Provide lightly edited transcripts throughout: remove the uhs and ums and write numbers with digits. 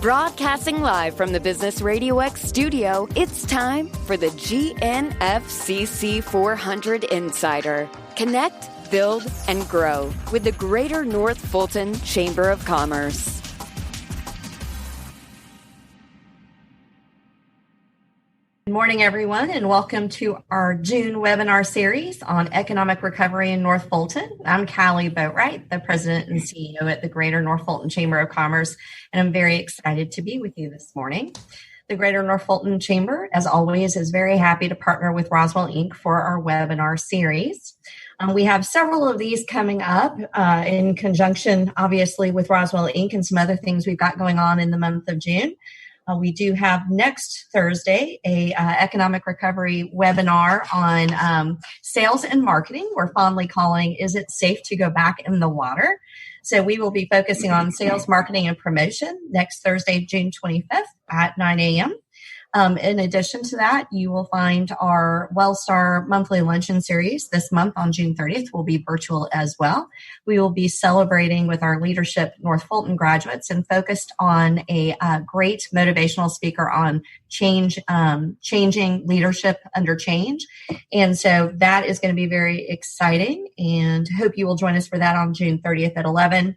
Broadcasting live from the Business Radio X studio, it's time for the GNFCC 400 Insider. Connect, build, and grow with the Greater North Fulton Chamber of Commerce. Good morning, everyone, and welcome to our June webinar series on economic recovery in North Fulton. I'm Callie Boatwright, the President and CEO at the Greater North Fulton Chamber of Commerce, and I'm very excited to be with you this morning. The Greater North Fulton Chamber, as always, is very happy to partner with Roswell Inc. for our webinar series. We have several of these coming up in conjunction, obviously, with Roswell Inc. and some other things we've got going on in the month of June. We do have next Thursday a economic recovery webinar on sales and marketing. We're fondly calling, "Is it safe to go back in the water?" So we will be focusing on sales, marketing, and promotion next Thursday, June 25th at 9 a.m. In addition to that, you will find our Wellstar monthly luncheon series this month on June 30th will be virtual as well. We will be celebrating with our leadership North Fulton graduates and focused on a great motivational speaker on changing leadership under change. And so that is going to be very exciting, and hope you will join us for that on June 30th at 11.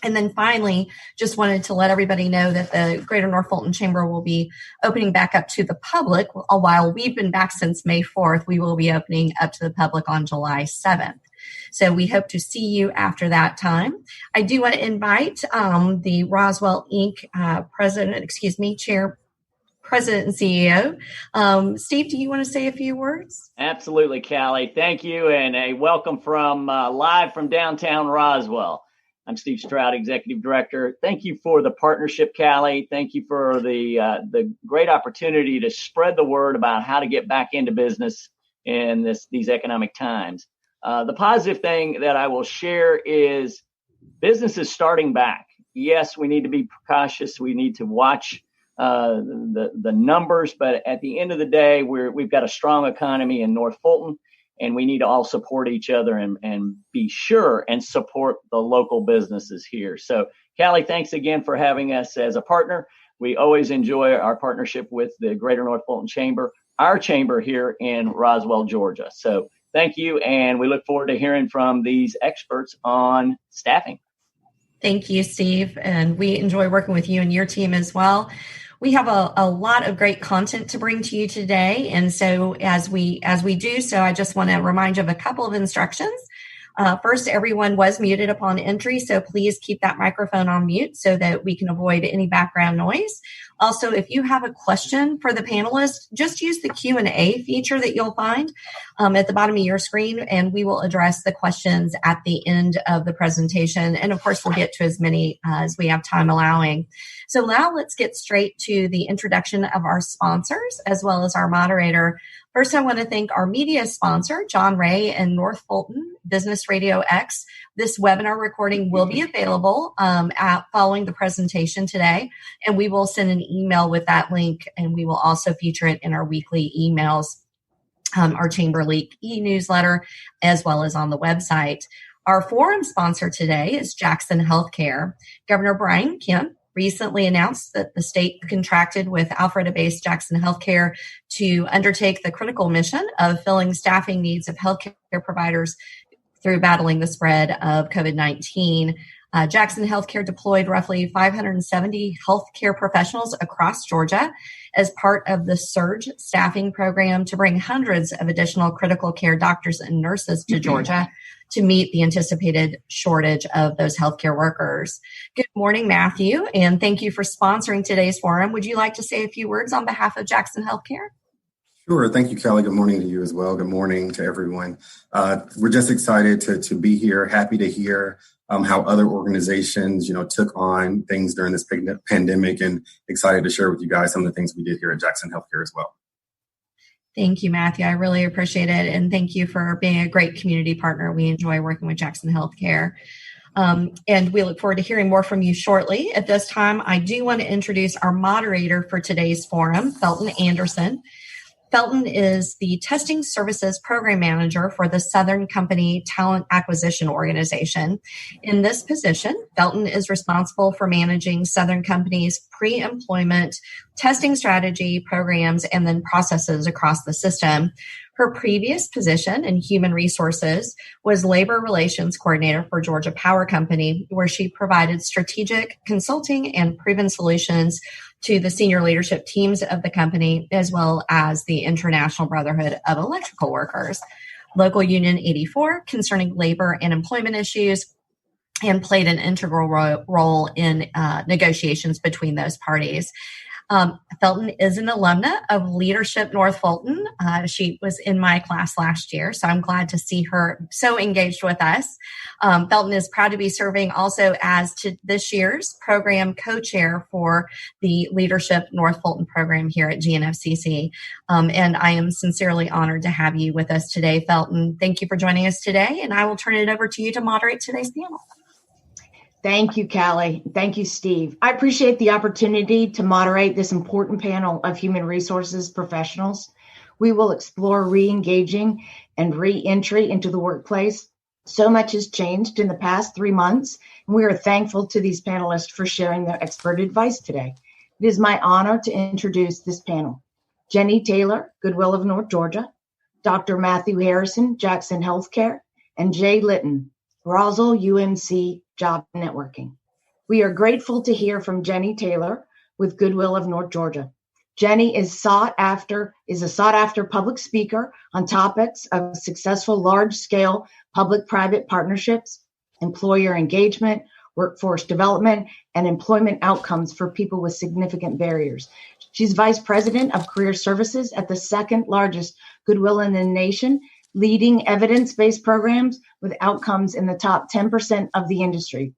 And then finally, just wanted to let everybody know that the Greater North Fulton Chamber will be opening back up to the public. While we've been back since May 4th, we will be opening up to the public on July 7th. So we hope to see you after that time. I do want to invite the Roswell Inc. Chair, President and CEO. Steve, do you want to say a few words? Absolutely, Callie. Thank you, and a welcome from live from downtown Roswell. I'm Steve Stroud, Executive Director. Thank you for the partnership, Callie. Thank you for the great opportunity to spread the word about how to get back into business in these economic times. The positive thing that I will share is business is starting back. Yes, we need to be cautious. We need to watch the numbers, but at the end of the day, we've got a strong economy in North Fulton. And we need to all support each other and be sure and support the local businesses here. So, Callie, thanks again for having us as a partner. We always enjoy our partnership with the Greater North Fulton Chamber, our chamber here in Roswell, Georgia. So thank you, and we look forward to hearing from these experts on staffing. Thank you, Steve, and we enjoy working with you and your team as well. We have a lot of great content to bring to you today. And so as we do so, I just want to remind you of a couple of instructions. First, everyone was muted upon entry, so please keep that microphone on mute so that we can avoid any background noise. Also, if you have a question for the panelists, just use the Q&A feature that you'll find at the bottom of your screen, and we will address the questions at the end of the presentation. And of course, we'll get to as many as we have time allowing. So now let's get straight to the introduction of our sponsors as well as our moderator. First, I want to thank our media sponsor, John Ray and North Fulton Business Radio X. This webinar recording will be available following the presentation today, and we will send an email with that link, and we will also feature it in our weekly emails, our Chamber Leak e-newsletter, as well as on the website. Our forum sponsor today is Jackson Healthcare. Governor Brian Kemp recently announced that the state contracted with Alpharetta-based Jackson Healthcare to undertake the critical mission of filling staffing needs of healthcare providers through battling the spread of COVID-19. Jackson Healthcare deployed roughly 570 healthcare professionals across Georgia as part of the Surge staffing program to bring hundreds of additional critical care doctors and nurses to Georgia to meet the anticipated shortage of those healthcare workers. Good morning, Matthew, and thank you for sponsoring today's forum. Would you like to say a few words on behalf of Jackson Healthcare? Sure. Thank you, Callie. Good morning to you as well. Good morning to everyone. We're just excited to be here, happy to hear how other organizations, took on things during this pandemic, and excited to share with you guys some of the things we did here at Jackson Healthcare as well. Thank you, Matthew. I really appreciate it. And thank you for being a great community partner. We enjoy working with Jackson Healthcare. And we look forward to hearing more from you shortly. At this time, I do want to introduce our moderator for today's forum, Fulton Anderson. Felton is the Testing Services Program Manager for the Southern Company Talent Acquisition Organization. In this position, Felton is responsible for managing Southern Company's pre-employment testing strategy, programs, and then processes across the system. Her previous position in human resources was Labor Relations Coordinator for Georgia Power Company, where she provided strategic consulting and proven solutions to the senior leadership teams of the company, as well as the International Brotherhood of Electrical Workers, Local Union 84, concerning labor and employment issues, and played an integral role in negotiations between those parties. Felton is an alumna of Leadership North Fulton. She was in my class last year, so I'm glad to see her so engaged with us. Felton is proud to be serving also as this year's program co-chair for the Leadership North Fulton program here at GNFCC. And I am sincerely honored to have you with us today, Felton. Thank you for joining us today, and I will turn it over to you to moderate today's panel. Thank you, Callie. Thank you, Steve. I appreciate the opportunity to moderate this important panel of human resources professionals. We will explore re-engaging and re-entry into the workplace. So much has changed in the past 3 months, and we are thankful to these panelists for sharing their expert advice today. It is my honor to introduce this panel. Jenny Taylor, Goodwill of North Georgia, Dr. Matthew Harrison, Jackson Healthcare, and Jay Litton, Roswell UMC Job Networking. We are grateful to hear from Jenny Taylor with Goodwill of North Georgia. Jenny is a sought after public speaker on topics of successful large-scale public-private partnerships, employer engagement, workforce development, and employment outcomes for people with significant barriers. She's Vice President of Career Services at the second largest Goodwill in the nation, leading evidence-based programs with outcomes in the top 10% of the industry,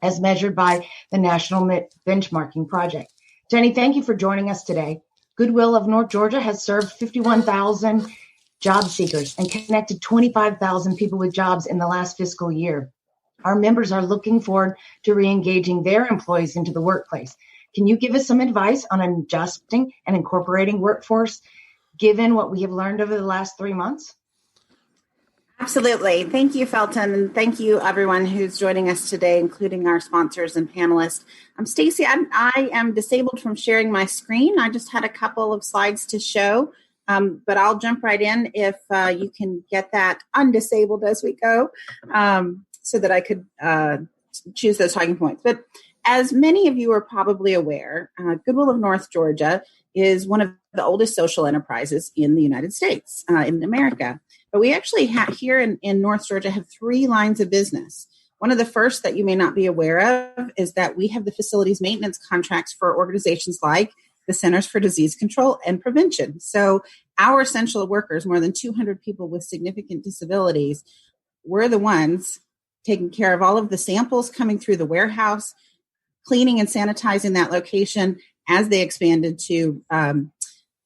as measured by the National Benchmarking Project. Jenny, thank you for joining us today. Goodwill of North Georgia has served 51,000 job seekers and connected 25,000 people with jobs in the last fiscal year. Our members are looking forward to re-engaging their employees into the workplace. Can you give us some advice on adjusting and incorporating workforce, given what we have learned over the last 3 months? Absolutely. Thank you, Felton. And thank you, everyone who's joining us today, including our sponsors and panelists. I'm Stacy. I am disabled from sharing my screen. I just had a couple of slides to show, but I'll jump right in if you can get that undisabled as we go, so that I could choose those talking points. But as many of you are probably aware, Goodwill of North Georgia is one of the oldest social enterprises in the United States, in America. But we actually here in North Georgia have 3 lines of business. One of the first that you may not be aware of is that we have the facilities maintenance contracts for organizations like the Centers for Disease Control and Prevention. So our essential workers, more than 200 people with significant disabilities, we're the ones taking care of all of the samples coming through the warehouse, cleaning and sanitizing that location as they expanded to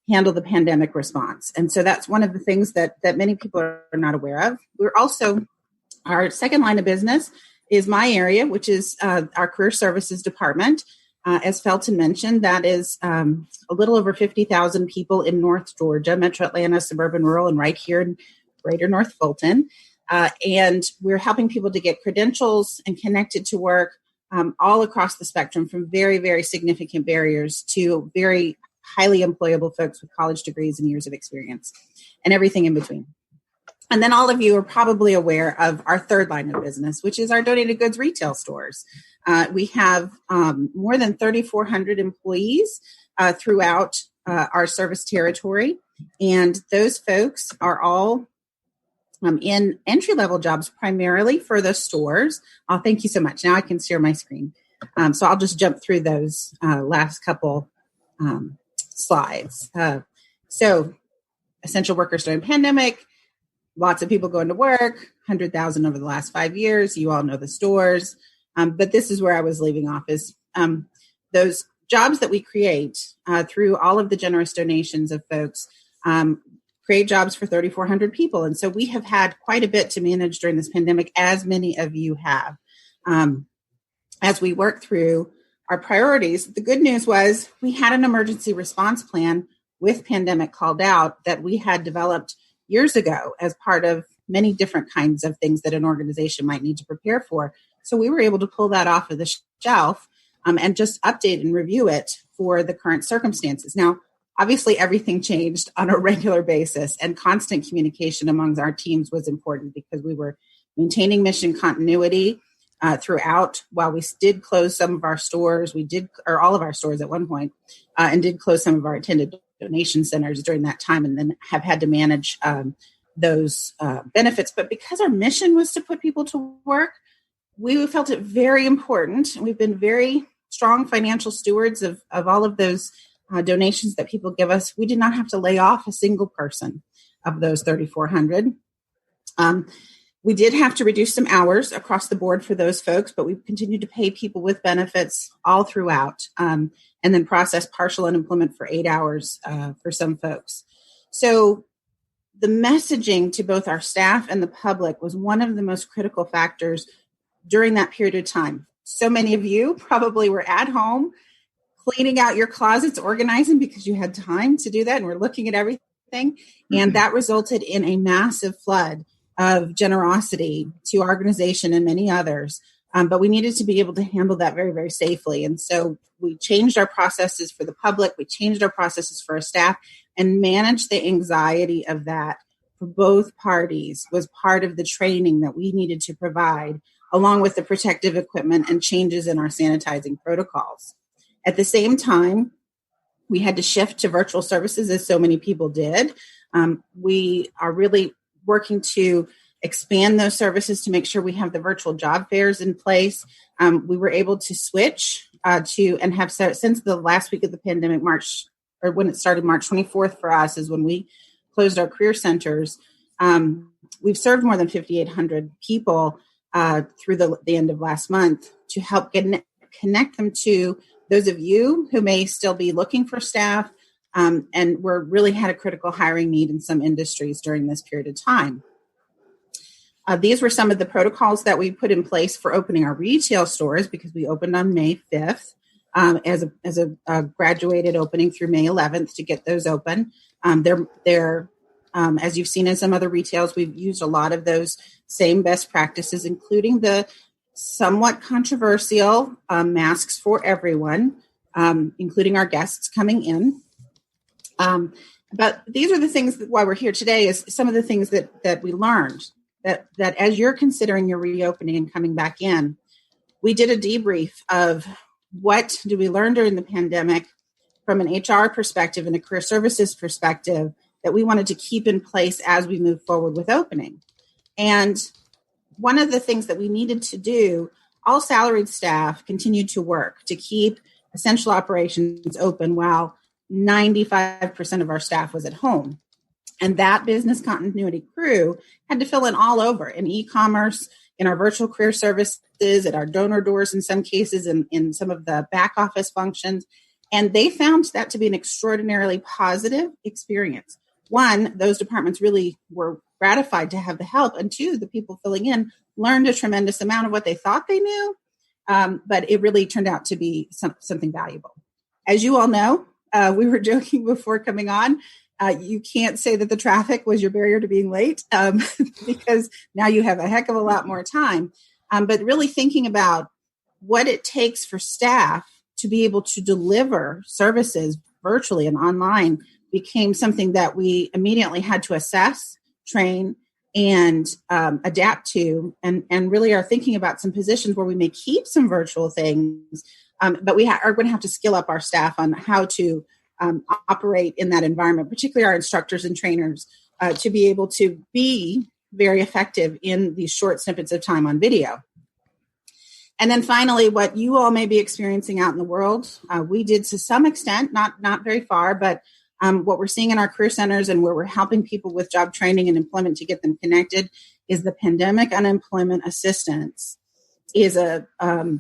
handle the pandemic response. And so that's one of the things that many people are not aware of. We're also, our second line of business is my area, which is our Career Services Department. As Felton mentioned, that is a little over 50,000 people in North Georgia, Metro Atlanta, suburban, rural, and right here in greater North Fulton. And we're helping people to get credentials and connected to work all across the spectrum, from very, very significant barriers to very highly employable folks with college degrees and years of experience, and everything in between. And then all of you are probably aware of our third line of business, which is our donated goods retail stores. We have more than 3,400 employees throughout our service territory, and those folks are all in entry-level jobs primarily for the stores. Oh, thank you so much. Now I can share my screen. So I'll just jump through those last couple slides. So essential workers during pandemic, lots of people going to work, 100,000 over the last 5 years. You all know the stores. But this is where I was leaving off, is those jobs that we create through all of the generous donations of folks create jobs for 3,400 people. And so we have had quite a bit to manage during this pandemic, as many of you have. As we work through our priorities, the good news was we had an emergency response plan with pandemic called out that we had developed years ago as part of many different kinds of things that an organization might need to prepare for. So we were able to pull that off of the shelf and just update and review it for the current circumstances. Now, obviously, everything changed on a regular basis, and constant communication amongst our teams was important because we were maintaining mission continuity throughout. While we did close some of our stores, or all of our stores at one point, and did close some of our attended donation centers during that time, and then have had to manage those benefits. But because our mission was to put people to work, we felt it very important. We've been very strong financial stewards of all of those donations that people give us. We did not have to lay off a single person of those 3,400. We did have to reduce some hours across the board for those folks, but we continued to pay people with benefits all throughout, and then process partial unemployment for 8 hours for some folks. So the messaging to both our staff and the public was one of the most critical factors during that period of time. So many of you probably were at home cleaning out your closets, organizing because you had time to do that, and we're looking at everything. Mm-hmm. And that resulted in a massive flood of generosity to our organization and many others. But we needed to be able to handle that very, very safely. And so we changed our processes for the public. We changed our processes for our staff, and managed the anxiety of that for both parties was part of the training that we needed to provide, along with the protective equipment and changes in our sanitizing protocols. At the same time, we had to shift to virtual services, as so many people did. We are really working to expand those services to make sure we have the virtual job fairs in place. We were able to switch and have since the last week of the pandemic, March, or when it started, March 24th for us is when we closed our career centers. We've served more than 5,800 people through the end of last month to help connect them to those of you who may still be looking for staff. And we're really had a critical hiring need in some industries during this period of time. These were some of the protocols that we put in place for opening our retail stores, because we opened on May 5th as a graduated opening through May 11th to get those open. They're as you've seen in some other retails, we've used a lot of those same best practices, including the somewhat controversial masks for everyone, including our guests coming in. But these are the things why we're here today, is some of the things that we learned that as you're considering your reopening and coming back in. We did a debrief of what did we learn during the pandemic from an HR perspective and a career services perspective that we wanted to keep in place as we move forward with opening. And one of the things that we needed to do, all salaried staff continued to work to keep essential operations open while 95% of our staff was at home. And that business continuity crew had to fill in all over, in e-commerce, in our virtual career services, at our donor doors in some cases, in some of the back office functions. And they found that to be an extraordinarily positive experience. One, those departments really were gratified to have the help. And two, the people filling in learned a tremendous amount of what they thought they knew, but it really turned out to be something valuable. As you all know, we were joking before coming on, you can't say that the traffic was your barrier to being late because now you have a heck of a lot more time. But really thinking about what it takes for staff to be able to deliver services virtually and online became something that we immediately had to assess, train, and adapt to, and really are thinking about some positions where we may keep some virtual things, but we are going to have to skill up our staff on how to operate in that environment, particularly our instructors and trainers, to be able to be very effective in these short snippets of time on video. And then finally, what you all may be experiencing out in the world, we did to some extent, not very far, but what we're seeing in our career centers and where we're helping people with job training and employment to get them connected is the pandemic unemployment assistance is a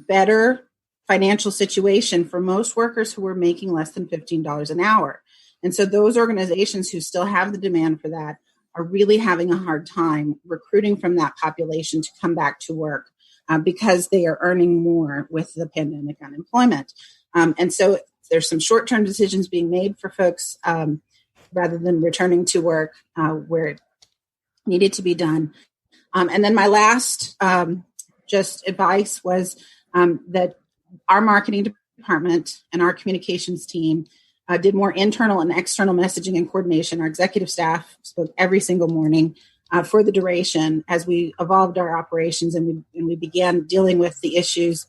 better financial situation for most workers who are making less than $15 an hour. And so those organizations who still have the demand for that are really having a hard time recruiting from that population to come back to work because they are earning more with the pandemic unemployment. And so there's some short-term decisions being made for folks rather than returning to work where it needed to be done. And then my last just advice was that our marketing department and our communications team did more internal and external messaging and coordination. Our executive staff spoke every single morning for the duration as we evolved our operations and we began dealing with the issues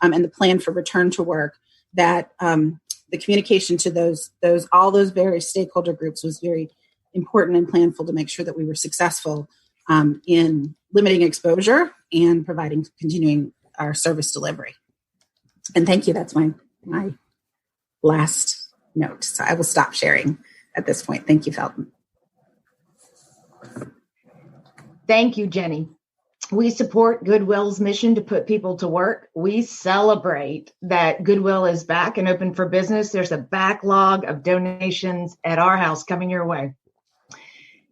and the plan for return to work. That the communication to all those various stakeholder groups was very important and planful to make sure that we were successful in limiting exposure and continuing our service delivery. And thank you. That's my last note. So I will stop sharing at this point. Thank you, Fulton. Thank you, Jenny. We support Goodwill's mission to put people to work. We celebrate that Goodwill is back and open for business. There's a backlog of donations at our house coming your way.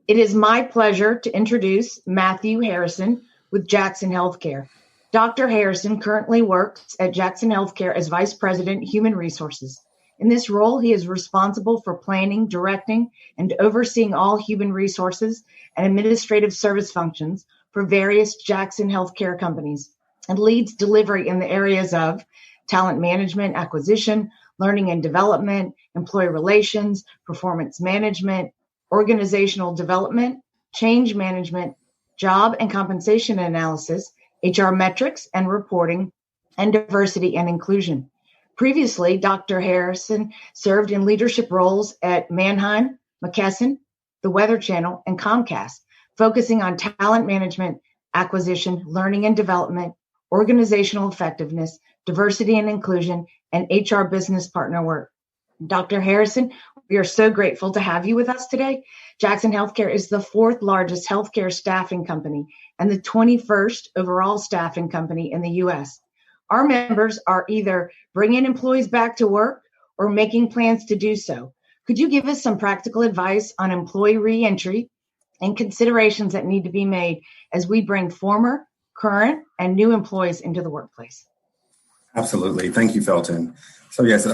It is my pleasure to introduce Matthew Harrison with Jackson Healthcare. Dr. Harrison currently works at Jackson Healthcare as Vice President, Human Resources. In this role, he is responsible for planning, directing, and overseeing all human resources and administrative service functions for various Jackson Healthcare companies and leads delivery in the areas of talent management, acquisition, learning and development, employee relations, performance management, organizational development, change management, job and compensation analysis, HR metrics and reporting, and diversity and inclusion. Previously, Dr. Harrison served in leadership roles at Mannheim, McKesson, the Weather Channel, and Comcast, focusing on talent management, acquisition, learning and development, organizational effectiveness, diversity and inclusion, and HR business partner work. Dr. Harrison, we are so grateful to have you with us today. Jackson Healthcare is the 4th largest healthcare staffing company and the 21st overall staffing company in the U.S. Our members are either bringing employees back to work or making plans to do so. Could you give us some practical advice on employee reentry and considerations that need to be made as we bring former, current, and new employees into the workplace? Absolutely. Thank you, Fulton. So yes,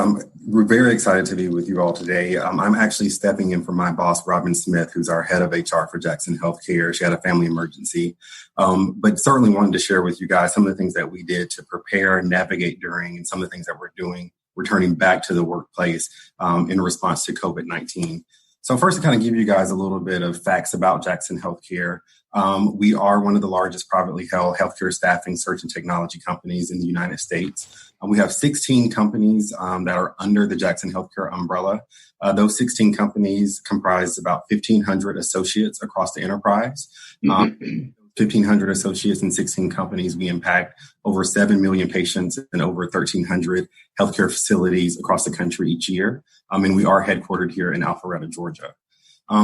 we're very excited to be with you all today. I'm actually stepping in for my boss, Robin Smith, who's our head of HR for Jackson Healthcare. She had a family emergency, but certainly wanted to share with you guys some of the things that we did to prepare and navigate during, and some of the things that we're doing, returning back to the workplace in response to COVID-19. So first, to kind of give you guys a little bit of facts about Jackson Healthcare. We are one of the largest privately held healthcare staffing, search, and technology companies in the United States. We have 16 companies that are under the Jackson Healthcare umbrella. Those 16 companies comprise about 1,500 associates across the enterprise. 1,500 associates in 16 companies. We impact over 7 million patients in over 1,300 healthcare facilities across the country each year. And we are headquartered here in Alpharetta, Georgia.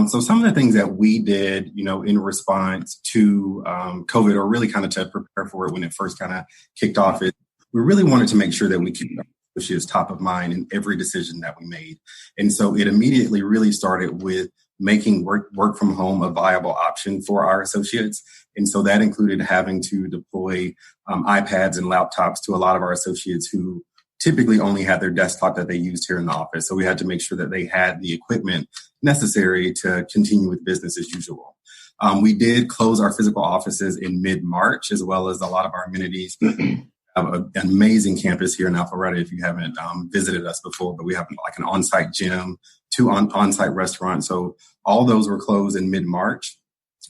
So some of the things that we did, in response to COVID, or really kind of to prepare for it when it first kind of kicked off, is we really wanted to make sure that we keep our associates top of mind in every decision that we made. And so it immediately really started with making work from home a viable option for our associates. And so that included having to deploy iPads and laptops to a lot of our associates who typically only had their desktop that they used here in the office. So we had to make sure that they had the equipment necessary to continue with business as usual. We did close our physical offices in mid-March, as well as a lot of our amenities. We have an amazing campus here in Alpharetta if you haven't visited us before, but we have like an on-site gym, 2 on-site restaurants. So all those were closed in mid-March.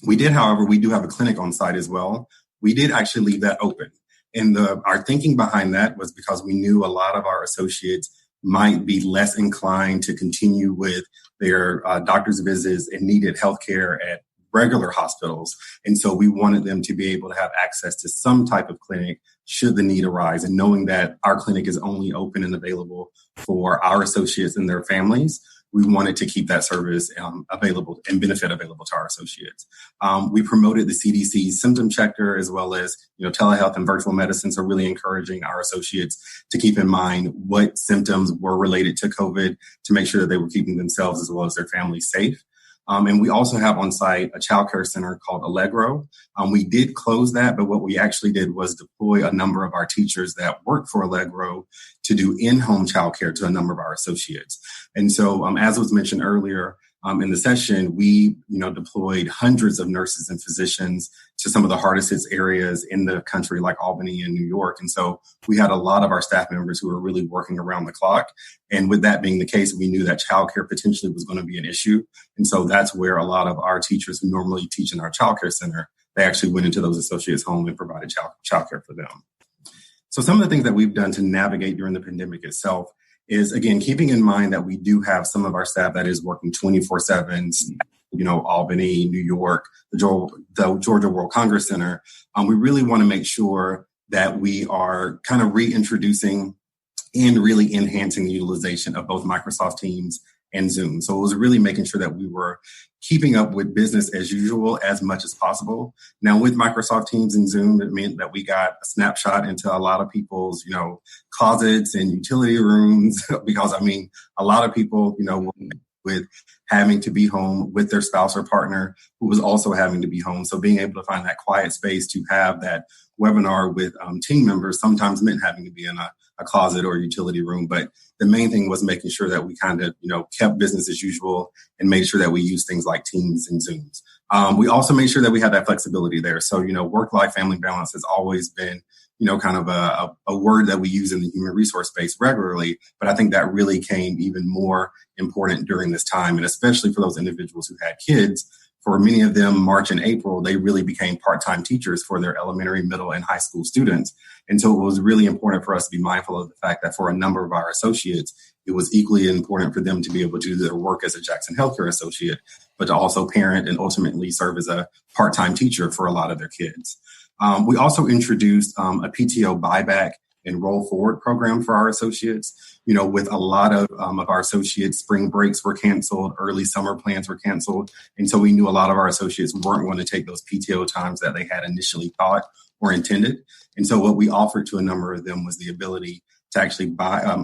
We do have a clinic on site as well. We did actually leave that open. And our thinking behind that was because we knew a lot of our associates might be less inclined to continue with their doctor's visits and needed healthcare at regular hospitals. And so we wanted them to be able to have access to some type of clinic should the need arise. And knowing that our clinic is only open and available for our associates and their families, we wanted to keep that service available and benefit available to our associates. We promoted the CDC symptom checker, as well as telehealth and virtual medicine. So really encouraging our associates to keep in mind what symptoms were related to COVID to make sure that they were keeping themselves as well as their families safe. And we also have on site a childcare center called Allegro. We did close that, but what we actually did was deploy a number of our teachers that work for Allegro to do in-home childcare to a number of our associates. And so, as was mentioned earlier, in the session, we, deployed hundreds of nurses and physicians to some of the hardest hit areas in the country, like Albany and New York. And so we had a lot of our staff members who were really working around the clock. And with that being the case, we knew that childcare potentially was going to be an issue. And so that's where a lot of our teachers who normally teach in our childcare center, they actually went into those associates' home and provided childcare for them. So some of the things that we've done to navigate during the pandemic itself is, again, keeping in mind that we do have some of our staff that is working 24/7, Albany, New York, the Georgia World Congress Center. We really want to make sure that we are kind of reintroducing and really enhancing the utilization of both Microsoft Teams and Zoom. So it was really making sure that we were keeping up with business as usual as much as possible. Now, with Microsoft Teams and Zoom, it meant that we got a snapshot into a lot of people's, closets and utility rooms, because, a lot of people, with having to be home with their spouse or partner who was also having to be home. So being able to find that quiet space to have that webinar with team members sometimes meant having to be in a closet or utility room. But the main thing was making sure that we kind of, kept business as usual and made sure that we use things like Teams and Zooms. We also made sure that we had that flexibility there. So, work-life family balance has always been, kind of a word that we use in the human resource space regularly. But I think that really came even more important during this time. And especially for those individuals who had kids, for many of them, March and April, they really became part-time teachers for their elementary, middle, and high school students. And so it was really important for us to be mindful of the fact that for a number of our associates, it was equally important for them to be able to do their work as a Jackson Healthcare associate, but to also parent and ultimately serve as a part-time teacher for a lot of their kids. We also introduced a PTO buyback and roll forward program for our associates. With a lot of our associates, spring breaks were canceled, early summer plans were canceled. And so we knew a lot of our associates weren't going to take those PTO times that they had initially thought or intended. And so what we offered to a number of them was the ability to actually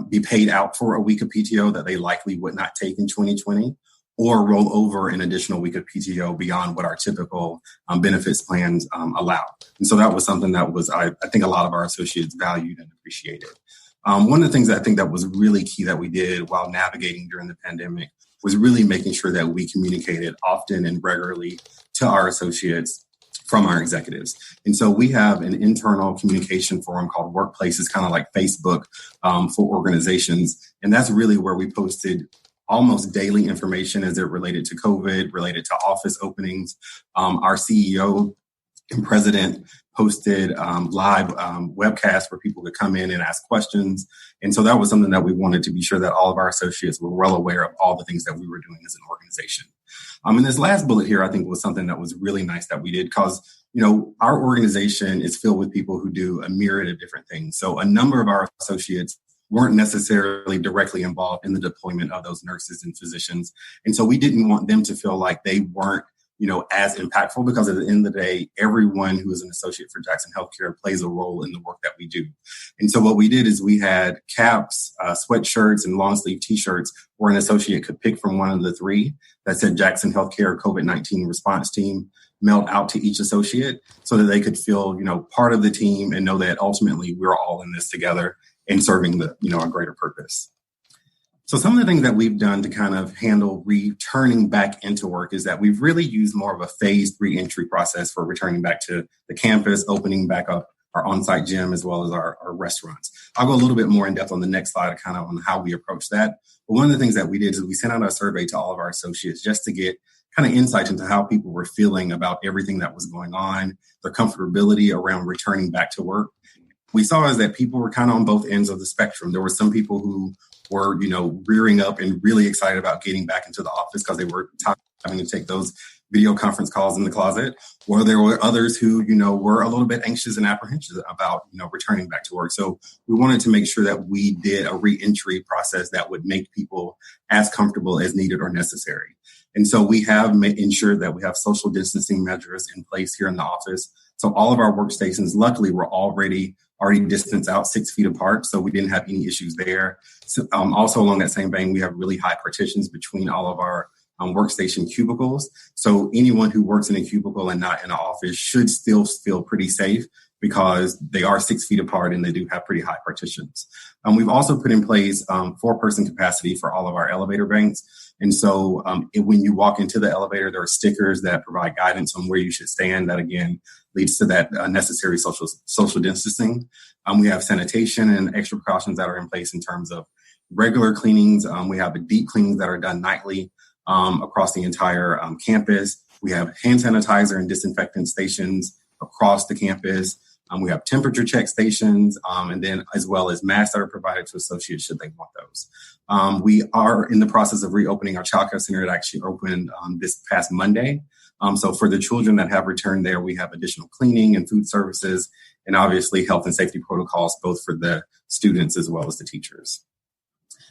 be paid out for a week of PTO that they likely would not take in 2020, or roll over an additional week of PTO beyond what our typical benefits plans allow. And so that was something that was, I think a lot of our associates valued and appreciated. One of the things I think that was really key that we did while navigating during the pandemic was really making sure that we communicated often and regularly to our associates from our executives. And so we have an internal communication forum called Workplaces, kind of like Facebook for organizations. And that's really where we posted almost daily information as it related to COVID, related to office openings. Our CEO and president posted live webcasts where people could come in and ask questions. And so that was something that we wanted to be sure that all of our associates were well aware of all the things that we were doing as an organization. And this last bullet here, I think, was something that was really nice that we did because, our organization is filled with people who do a myriad of different things. So a number of our associates weren't necessarily directly involved in the deployment of those nurses and physicians. And so we didn't want them to feel like they weren't, as impactful, because at the end of the day, everyone who is an associate for Jackson Healthcare plays a role in the work that we do. And so what we did is we had caps, sweatshirts, and long sleeve T-shirts where an associate could pick from one of the three that said Jackson Healthcare COVID-19 response team, mailed out to each associate so that they could feel, part of the team and know that ultimately we're all in this together and serving the, a greater purpose. So some of the things that we've done to kind of handle returning back into work is that we've really used more of a phased re-entry process for returning back to the campus, opening back up our on-site gym as well as our restaurants. I'll go a little bit more in depth on the next slide kind of on how we approach that. But one of the things that we did is we sent out a survey to all of our associates just to get kind of insight into how people were feeling about everything that was going on, their comfortability around returning back to work. We saw is that people were kind of on both ends of the spectrum. There were some people who were, rearing up and really excited about getting back into the office because they were having to take those video conference calls in the closet, or there were others who, were a little bit anxious and apprehensive about, returning back to work. So we wanted to make sure that we did a re-entry process that would make people as comfortable as needed or necessary. And so we have ensured that we have social distancing measures in place here in the office. So all of our workstations, luckily, were already distanced out 6 feet apart. So we didn't have any issues there. So, also along that same vein, we have really high partitions between all of our workstation cubicles. So anyone who works in a cubicle and not in an office should still feel pretty safe because they are 6 feet apart and they do have pretty high partitions. We've also put in place 4-person capacity for all of our elevator banks. And so when you walk into the elevator, there are stickers that provide guidance on where you should stand. That, again, leads to that necessary social distancing. We have sanitation and extra precautions that are in place in terms of regular cleanings. We have deep cleanings that are done nightly across the entire campus. We have hand sanitizer and disinfectant stations across the campus. We have temperature check stations, and then as well as masks that are provided to associates should they want those. We are in the process of reopening our childcare center. It actually opened this past Monday. So for the children that have returned there, we have additional cleaning and food services, and obviously health and safety protocols, both for the students as well as the teachers.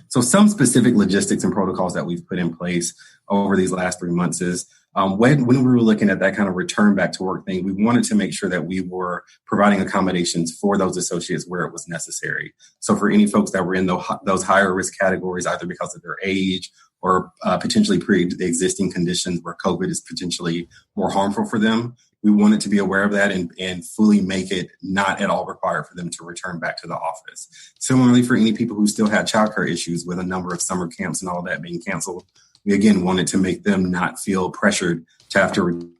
So some specific logistics and protocols that we've put in place over these last 3 months is when we were looking at that kind of return back to work thing, we wanted to make sure that we were providing accommodations for those associates where it was necessary. So for any folks that were in those higher risk categories, either because of their age or potentially pre-existing conditions where COVID is potentially more harmful for them, we wanted to be aware of that and fully make it not at all required for them to return back to the office. Similarly, for any people who still had childcare issues with a number of summer camps and all of that being canceled, we again wanted to make them not feel pressured to have to return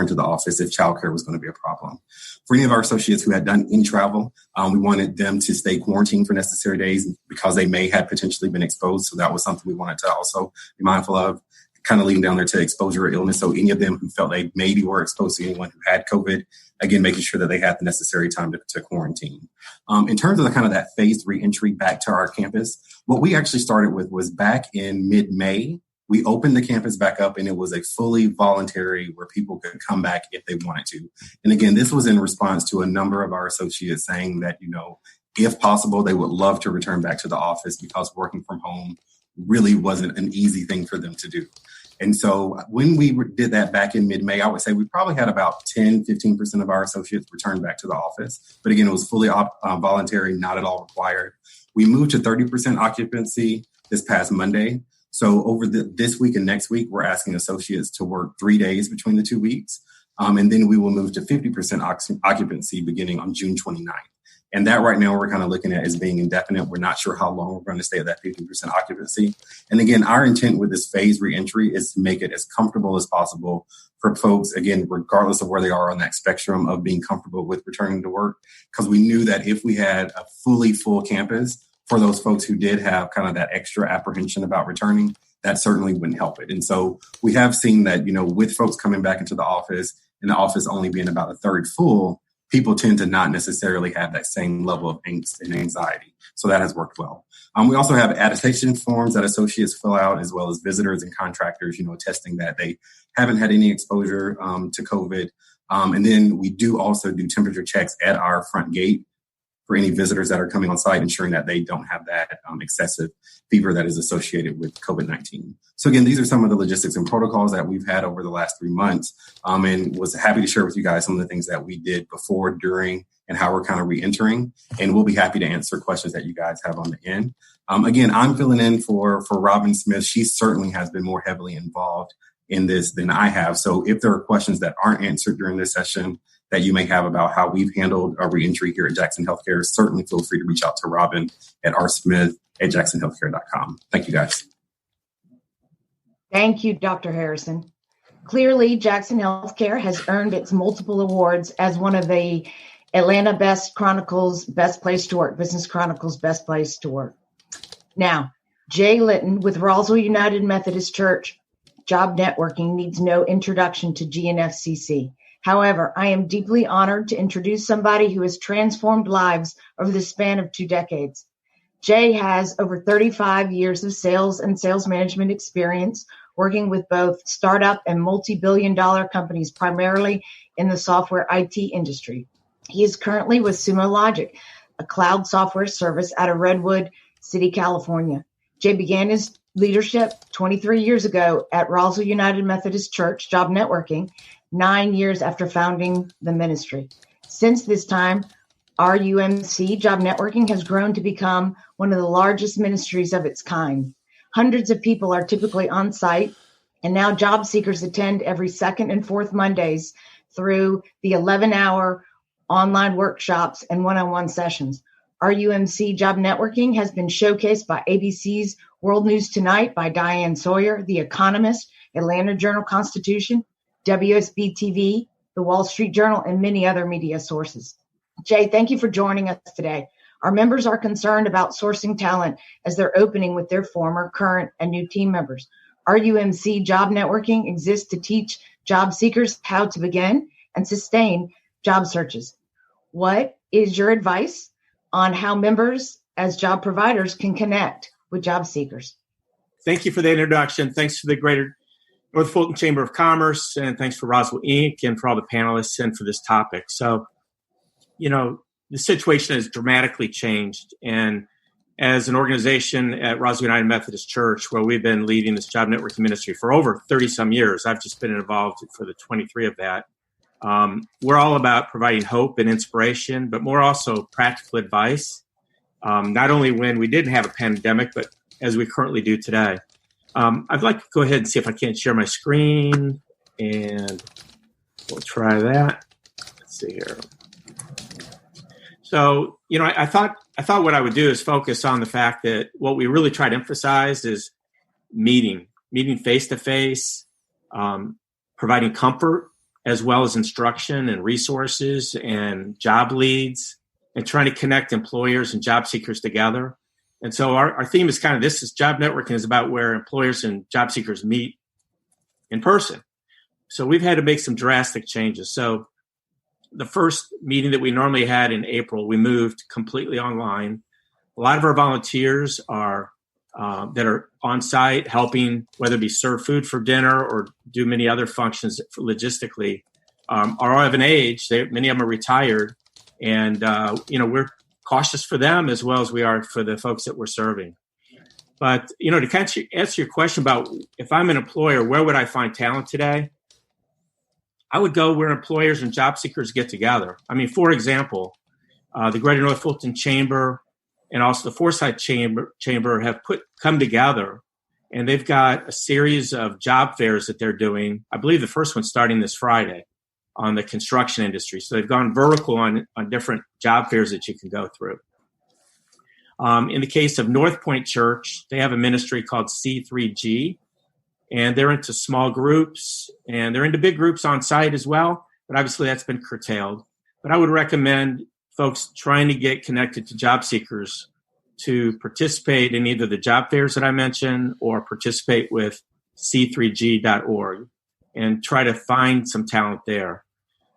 to the office if childcare was going to be a problem. For any of our associates who had done any travel, we wanted them to stay quarantined for necessary days because they may have potentially been exposed. So that was something we wanted to also be mindful of, kind of leading down there to exposure or illness. So any of them who felt they maybe were exposed to anyone who had COVID, again, making sure that they had the necessary time to quarantine. In terms of the kind of that phased reentry back to our campus, what we actually started with was back in mid-May, we opened the campus back up and it was a fully voluntary where people could come back if they wanted to. And again, this was in response to a number of our associates saying that, if possible, they would love to return back to the office because working from home really wasn't an easy thing for them to do. And so when we did that back in mid-May, I would say we probably had about 10-15% of our associates return back to the office. But again, it was fully voluntary, not at all required. We moved to 30% occupancy this past Monday. So over this week and next week, we're asking associates to work 3 days between the 2 weeks. And then we will move to 50% occupancy beginning on June 29th. And that right now we're kind of looking at as being indefinite. We're not sure how long we're going to stay at that 50% occupancy. And again, our intent with this phase reentry is to make it as comfortable as possible for folks, again, regardless of where they are on that spectrum of being comfortable with returning to work. Because we knew that if we had a fully full campus for those folks who did have kind of that extra apprehension about returning, that certainly wouldn't help it. And so we have seen that, with folks coming back into the office and the office only being about a third full, people tend to not necessarily have that same level of angst and anxiety. So that has worked well. We also have attestation forms that associates fill out, as well as visitors and contractors, attesting that they haven't had any exposure to COVID. And then we do also do temperature checks at our front gate for any visitors that are coming on site, ensuring that they don't have that excessive fever that is associated with COVID-19. So again, these are some of the logistics and protocols that we've had over the last 3 months, and was happy to share with you guys some of the things that we did before, during, and how we're kind of re-entering. And we'll be happy to answer questions that you guys have on the end. Again, I'm filling in for Robin Smith. She certainly has been more heavily involved in this than I have. So if there are questions that aren't answered during this session that you may have about how we've handled our reentry here at Jackson Healthcare, certainly feel free to reach out to Robin at rsmith@jacksonhealthcare.com. Thank you, guys. Thank you, Dr. Harrison. Clearly, Jackson Healthcare has earned its multiple awards as one of the Atlanta Best Chronicles Best Place to Work, Business Chronicles Best Place to Work. Now, Jay Litton with Roswell United Methodist Church Job Networking needs no introduction to GNFCC. However, I am deeply honored to introduce somebody who has transformed lives over the span of 2 decades. Jay has over 35 years of sales and sales management experience working with both startup and multi-billion-dollar companies, primarily in the software IT industry. He is currently with Sumo Logic, a cloud software service out of Redwood City, California. Jay began his leadership 23 years ago at Roswell United Methodist Church Job Networking, 9 years after founding the ministry. Since this time, RUMC Job Networking has grown to become one of the largest ministries of its kind. Hundreds of people are typically on site, and now job seekers attend every second and fourth Mondays through the 11-hour online workshops and one-on-one sessions. RUMC Job Networking has been showcased by ABC's World News Tonight by Diane Sawyer, The Economist, Atlanta Journal-Constitution, WSB TV, The Wall Street Journal, and many other media sources. Jay, thank you for joining us today. Our members are concerned about sourcing talent as they're opening with their former, current, and new team members. RUMC Job Networking exists to teach job seekers how to begin and sustain job searches. What is your advice on how members as job providers can connect with job seekers? Thank you for the introduction. Thanks to the Greater North Fulton Chamber of Commerce, and thanks for Roswell Inc. and for all the panelists and for this topic. So, the situation has dramatically changed. And as an organization at Roswell United Methodist Church, where we've been leading this job networking ministry for over 30-some years, I've just been involved for the 23 of that. We're all about providing hope and inspiration, but more also practical advice, not only when we didn't have a pandemic, but as we currently do today. I'd like to go ahead and see if I can't share my screen, and we'll try that. Let's see here. So, I thought what I would do is focus on the fact that what we really try to emphasize is meeting face-to-face, providing comfort, as well as instruction and resources and job leads, and trying to connect employers and job seekers together. And so our theme is this is job networking is about where employers and job seekers meet in person. So we've had to make some drastic changes. So the first meeting that we normally had in April, we moved completely online. A lot of our volunteers are that are on site helping, whether it be serve food for dinner or do many other functions logistically, are of an age. Many of them are retired, and we're cautious for them as well as we are for the folks that we're serving. But to answer your question about if I'm an employer, where would I find talent today? I would go where employers and job seekers get together. I mean, for example, the Greater North Fulton Chamber and also the Forsyth Chamber have come together, and they've got a series of job fairs that they're doing. I believe the first one's starting this Friday on the construction industry. So they've gone vertical on different job fairs that you can go through. In the case of North Point Church, they have a ministry called C3G, and they're into small groups, and they're into big groups on site as well, but obviously that's been curtailed. But I would recommend folks trying to get connected to job seekers to participate in either the job fairs that I mentioned or participate with c3g.org and try to find some talent there.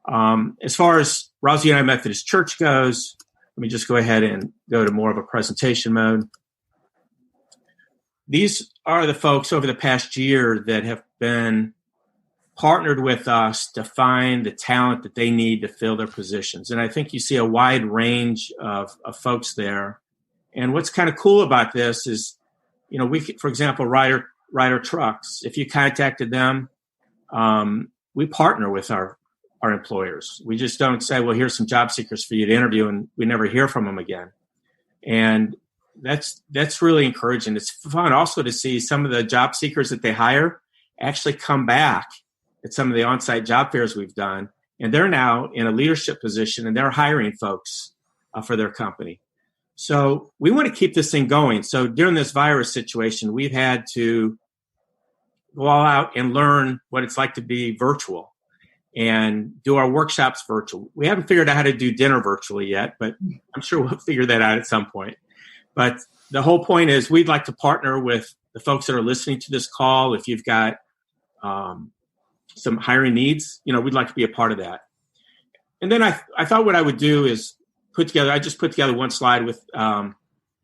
As far as Roswell United Methodist Church goes, let me just go ahead and go to more of a presentation mode. These are the folks over the past year that have been partnered with us to find the talent that they need to fill their positions. And I think you see a wide range of folks there. And what's kind of cool about this is, we, for example, Ryder Trucks, if you contacted them, we partner with our employers. We just don't say, well, here's some job seekers for you to interview, and we never hear from them again. And that's really encouraging. It's fun also to see some of the job seekers that they hire actually come back at some of the on-site job fairs we've done, and they're now in a leadership position, and they're hiring folks for their company. So we want to keep this thing going. So during this virus situation, we've had to go all out and learn what it's like to be virtual and do our workshops virtual. We haven't figured out how to do dinner virtually yet, but I'm sure we'll figure that out at some point. But the whole point is we'd like to partner with the folks that are listening to this call. If you've got some hiring needs, we'd like to be a part of that. And then I thought what I would do is I just put together one slide with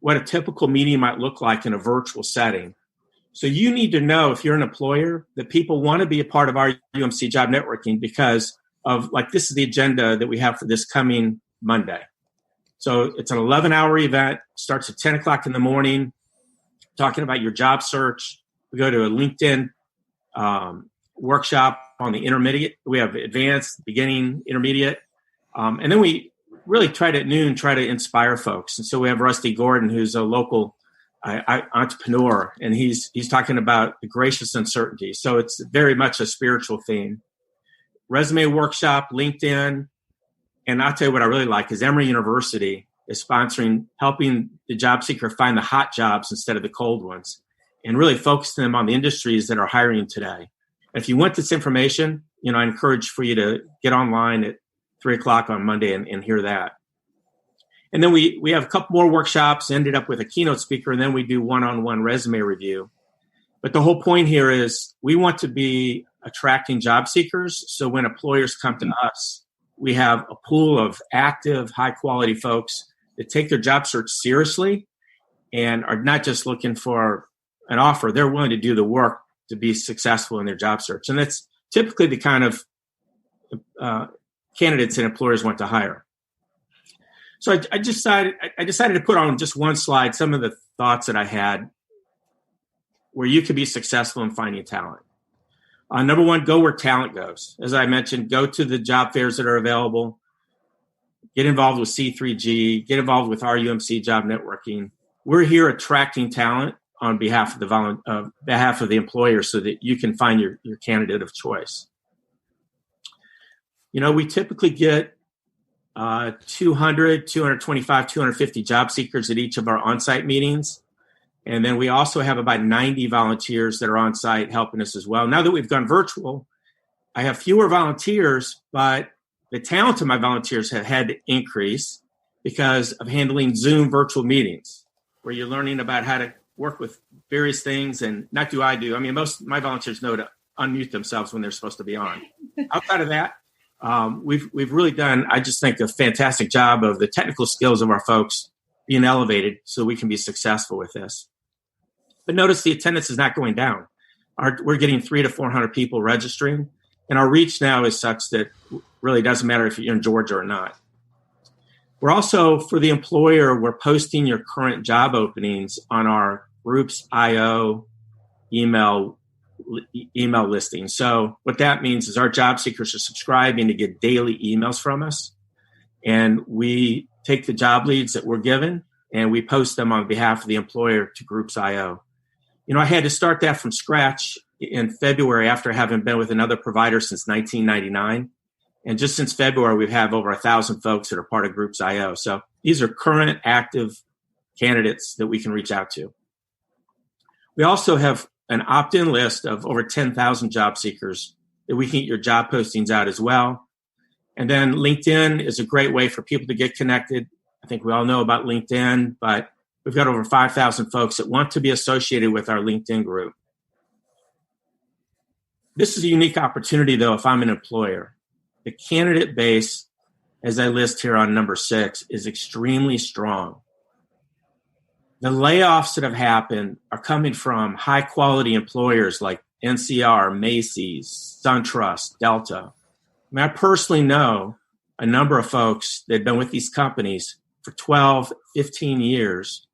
what a typical meeting might look like in a virtual setting. So you need to know, if you're an employer, that people want to be a part of our UMC job networking because of, this is the agenda that we have for this coming Monday. So it's an 11-hour event, starts at 10 o'clock in the morning, talking about your job search. We go to a LinkedIn workshop on the intermediate. We have advanced, beginning, intermediate. And then we really try to inspire folks. And so we have Rusty Gordon, who's a local entrepreneur, and he's talking about the gracious uncertainty. So it's very much a spiritual theme. Resume workshop, LinkedIn, and I'll tell you what I really like is Emory University is sponsoring, helping the job seeker find the hot jobs instead of the cold ones, and really focusing them on the industries that are hiring today. If you want this information, I encourage for you to get online at 3:00 on Monday and hear that. And then we have a couple more workshops, ended up with a keynote speaker, and then we do one-on-one resume review. But the whole point here is we want to be attracting job seekers. So when employers come to us, we have a pool of active, high-quality folks that take their job search seriously and are not just looking for an offer. They're willing to do the work to be successful in their job search. And that's typically the kind of candidates that employers want to hire. So I decided to put on just one slide some of the thoughts that I had where you could be successful in finding talent. Number one, go where talent goes. As I mentioned, go to the job fairs that are available. Get involved with C3G. Get involved with RUMC Job Networking. We're here attracting talent on behalf of the employer so that you can find your candidate of choice. We typically get 200, 225, 250 job seekers at each of our on-site meetings. And then we also have about 90 volunteers that are on site helping us as well. Now that we've gone virtual, I have fewer volunteers, but the talent of my volunteers have had to increase because of handling Zoom virtual meetings, where you're learning about how to work with various things. And not do I do. I mean, most of my volunteers know to unmute themselves when they're supposed to be on. Outside of that, we've really done, I just think, a fantastic job of the technical skills of our folks being elevated so we can be successful with this. But notice the attendance is not going down. We're getting 300 to 400 people registering, and our reach now is such that it really doesn't matter if you're in Georgia or not. We're also, for the employer, we're posting your current job openings on our Groups IO email listing. So what that means is our job seekers are subscribing to get daily emails from us, and we take the job leads that we're given and we post them on behalf of the employer to Groups IO. I had to start that from scratch in February after having been with another provider since 1999. And just since February, we've had over 1,000 folks that are part of Groups IO. So these are current active candidates that we can reach out to. We also have an opt-in list of over 10,000 job seekers that we can get your job postings out as well. And then LinkedIn is a great way for people to get connected. I think we all know about LinkedIn, but we've got over 5,000 folks that want to be associated with our LinkedIn group. This is a unique opportunity, though, if I'm an employer. The candidate base, as I list here on number 6, is extremely strong. The layoffs that have happened are coming from high-quality employers like NCR, Macy's, SunTrust, Delta. I personally know a number of folks that have been with these companies for 12, 15 years,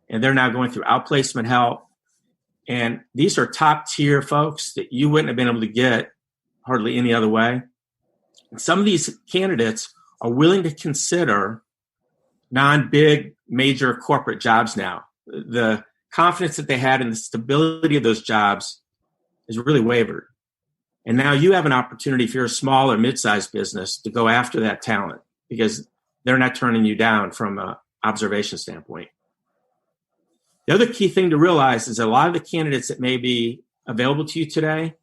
and they're now going through outplacement help. And these are top-tier folks that you wouldn't have been able to get hardly any other way. And some of these candidates are willing to consider non-big major corporate jobs now. The confidence that they had in the stability of those jobs has really wavered. And now you have an opportunity, if you're a small or mid-sized business, to go after that talent because they're not turning you down from an observation standpoint. The other key thing to realize is a lot of the candidates that may be available to you today,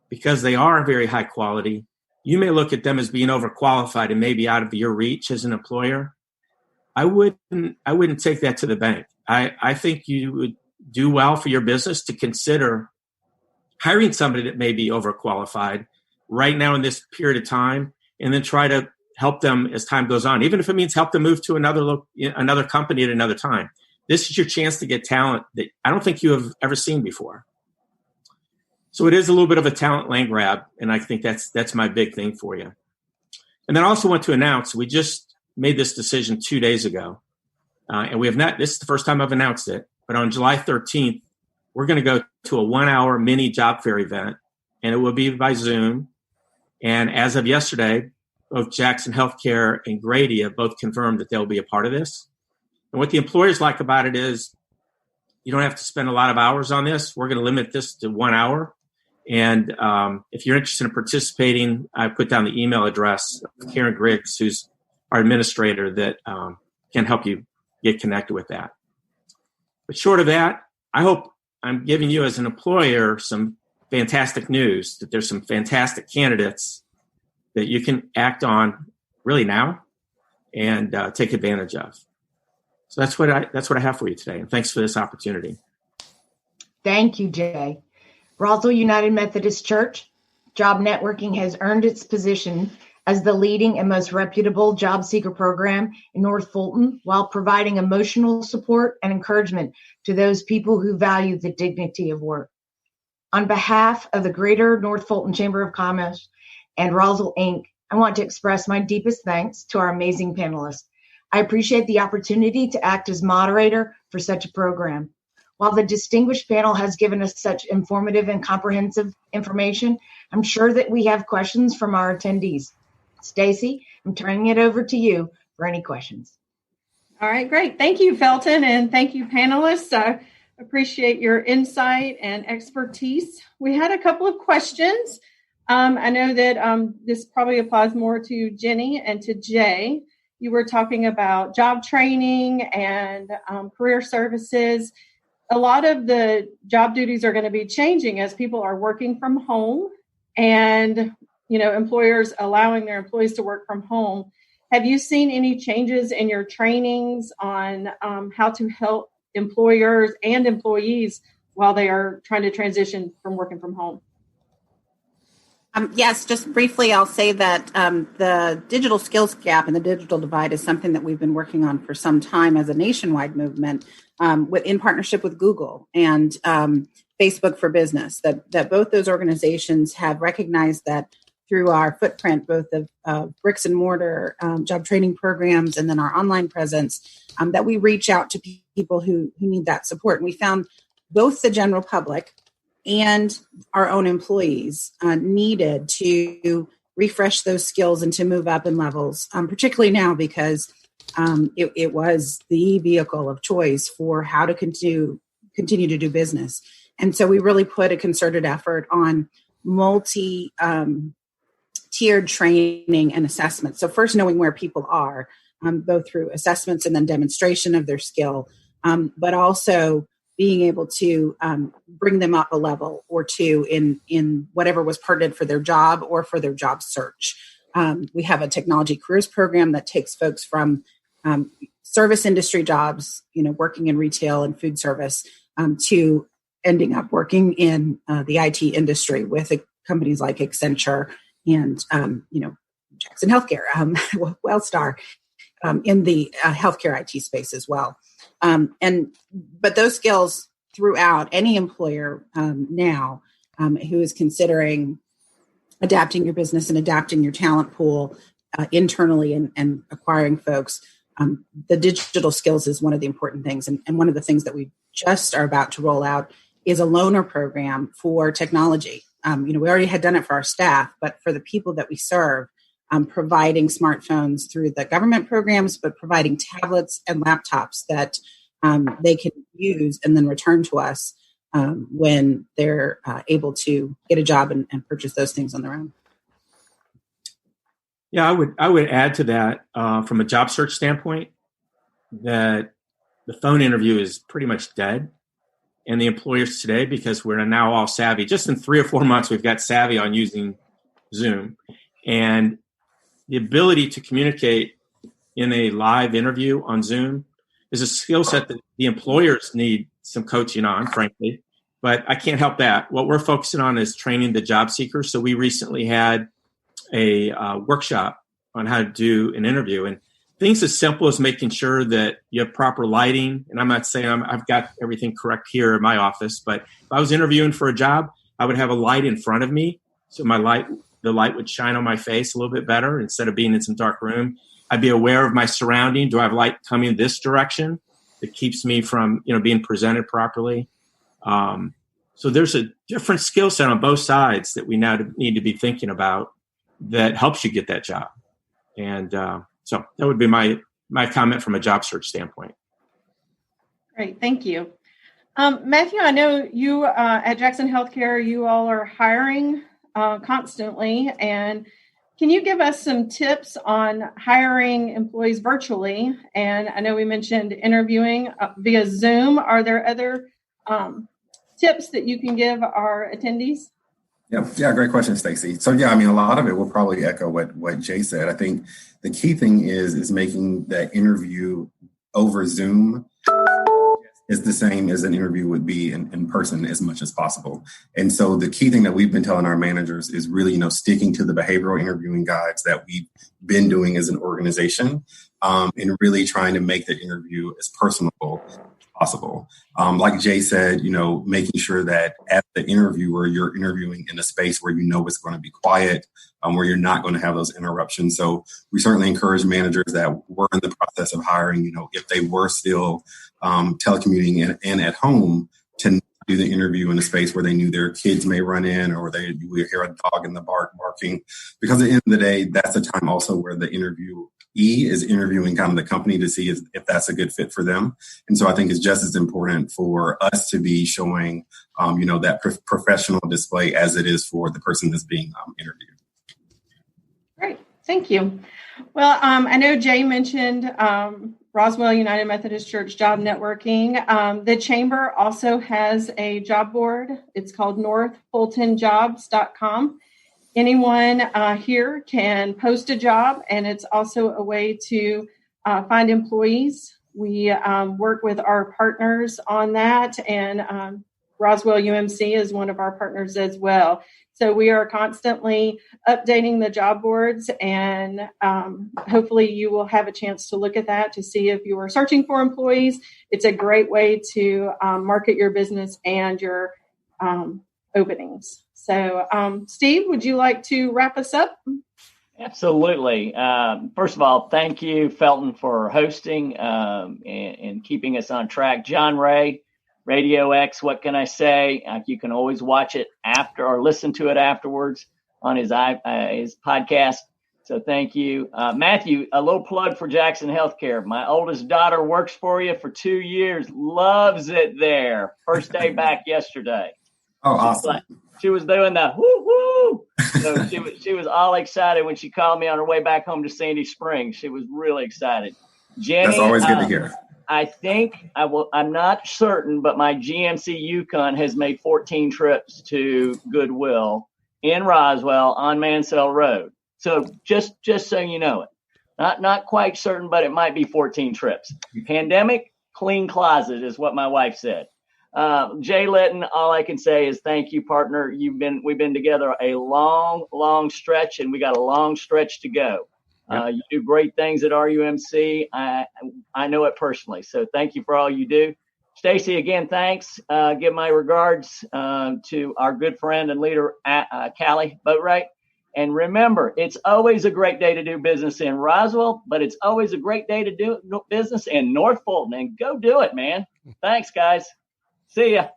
because they are very high quality, you may look at them as being overqualified and maybe out of your reach as an employer. I wouldn't take that to the bank. I think you would do well for your business to consider hiring somebody that may be overqualified right now in this period of time, and then try to help them as time goes on, even if it means help them move to another company at another time. This is your chance to get talent that I don't think you have ever seen before. So it is a little bit of a talent land grab, and I think that's my big thing for you. And then I also want to announce, we just made this decision 2 days ago, and we have not, this is the first time I've announced it, but on July 13th, we're going to go to a 1-hour mini job fair event, and it will be by Zoom. And as of yesterday, both Jackson Healthcare and Grady have both confirmed that they'll be a part of this. And what the employers like about it is you don't have to spend a lot of hours on this. We're going to limit this to 1 hour. And if you're interested in participating, I put down the email address of Karen Griggs, who's our administrator, that can help you get connected with that. But short of that, I hope I'm giving you as an employer some fantastic news, that there's some fantastic candidates that you can act on really now and take advantage of. So that's what I have for you today. And thanks for this opportunity. Thank you, Jay. Roswell United Methodist Church Job Networking has earned its position as the leading and most reputable job seeker program in North Fulton, while providing emotional support and encouragement to those people who value the dignity of work. On behalf of the Greater North Fulton Chamber of Commerce and Roswell Inc., I want to express my deepest thanks to our amazing panelists. I appreciate the opportunity to act as moderator for such a program. While the distinguished panel has given us such informative and comprehensive information, I'm sure that we have questions from our attendees. Stacy, I'm turning it over to you for any questions. All right, great. Thank you, Fulton, and thank you, panelists. I appreciate your insight and expertise. We had a couple of questions. I know that this probably applies more to Jenny and to Jay. You were talking about job training and career services. A lot of the job duties are going to be changing as people are working from home and, employers allowing their employees to work from home. Have you seen any changes in your trainings on how to help employers and employees while they are trying to transition from working from home? Yes, just briefly, I'll say that the digital skills gap and the digital divide is something that we've been working on for some time as a nationwide movement in partnership with Google and Facebook for Business, that both those organizations have recognized that through our footprint, both of bricks and mortar job training programs and then our online presence, that we reach out to people who need that support. And we found both the general public and our own employees needed to refresh those skills and to move up in levels, particularly now because it was the vehicle of choice for how to continue to do business. And so we really put a concerted effort on multi-tiered training and assessment. So first knowing where people are, both through assessments and then demonstration of their skill, but also being able to bring them up a level or two in whatever was pertinent for their job or for their job search. We have a technology careers program that takes folks from service industry jobs, working in retail and food service, to ending up working in the IT industry with companies like Accenture and Jackson Healthcare, Wellstar, in the healthcare IT space as well. But those skills throughout any employer now who is considering adapting your business and adapting your talent pool internally and acquiring folks, the digital skills is one of the important things. And one of the things that we just are about to roll out is a loaner program for technology. We already had done it for our staff, but for the people that we serve, providing smartphones through the government programs, but providing tablets and laptops that they can use and then return to us when they're able to get a job and purchase those things on their own. Yeah, I would add to that from a job search standpoint that the phone interview is pretty much dead. And the employers today, because we're now all savvy, just in 3 or 4 months, we've got savvy on using Zoom. And the ability to communicate in a live interview on Zoom is a skill set that the employers need some coaching on, frankly. But I can't help that. What we're focusing on is training the job seekers. So we recently had a workshop on how to do an interview. And things as simple as making sure that you have proper lighting. And I'm not saying I've got everything correct here in my office, but if I was interviewing for a job, I would have a light in front of me. So the light would shine on my face a little bit better instead of being in some dark room. I'd be aware of my surrounding. Do I have light coming this direction that keeps me from, being presented properly? So there's a different skill set on both sides that we now need to be thinking about that helps you get that job. And so that would be my comment from a job search standpoint. Great, thank you. Matthew, I know you at Jackson Healthcare, you all are hiring constantly. And can you give us some tips on hiring employees virtually? And I know we mentioned interviewing via Zoom. Are there other tips that you can give our attendees? Yeah, great question, Stacy. So I mean, a lot of it will probably echo what Jay said. I think the key thing is making that interview over Zoom is the same as an interview would be in person as much as possible. And so the key thing that we've been telling our managers is really, sticking to the behavioral interviewing guides that we've been doing as an organization, and really trying to make the interview as personable as possible. Like Jay said, making sure that as the interviewer, you're interviewing in a space where it's going to be quiet, where you're not going to have those interruptions. So we certainly encourage managers that were in the process of hiring, if they were still telecommuting and at home, to do the interview in a space where they knew their kids may run in, or you would hear a dog in the barking. Because at the end of the day, that's the time also where the interviewee is interviewing kind of the company to see if that's a good fit for them. And so I think it's just as important for us to be showing, that professional display as it is for the person that's being interviewed. Great. Thank you. Well, I know Jay mentioned Roswell United Methodist Church job networking. The chamber also has a job board. It's called northfultonjobs.com. Anyone here can post a job, and it's also a way to find employees. We work with our partners on that, and Roswell UMC is one of our partners as well. So we are constantly updating the job boards, and hopefully you will have a chance to look at that to see if you are searching for employees. It's a great way to market your business and your openings. So, Steve, would you like to wrap us up? Absolutely. First of all, thank you, Fulton, for hosting and keeping us on track. John Ray, Radio X, what can I say? You can always watch it after or listen to it afterwards on his podcast. So thank you. Matthew, a little plug for Jackson Healthcare. My oldest daughter works for you for 2 years, loves it there. First day back yesterday. Oh, awesome. She was doing the woo-woo. So she was all excited when she called me on her way back home to Sandy Springs. She was really excited. Jenny, that's always good to hear. I think I'm not certain, but my GMC Yukon has made 14 trips to Goodwill in Roswell on Mansell Road. So just so you know it, not quite certain, but it might be 14 trips. Pandemic, clean closet is what my wife said. Jay Litton, all I can say is thank you, partner. We've been together a long stretch, and we got a long stretch to go. You do great things at RUMC. I know it personally. So thank you for all you do. Stacy, again, thanks. Give my regards to our good friend and leader, Callie Boatwright. And remember, it's always a great day to do business in Roswell, but it's always a great day to do business in North Fulton. And go do it, man. Thanks, guys. See ya.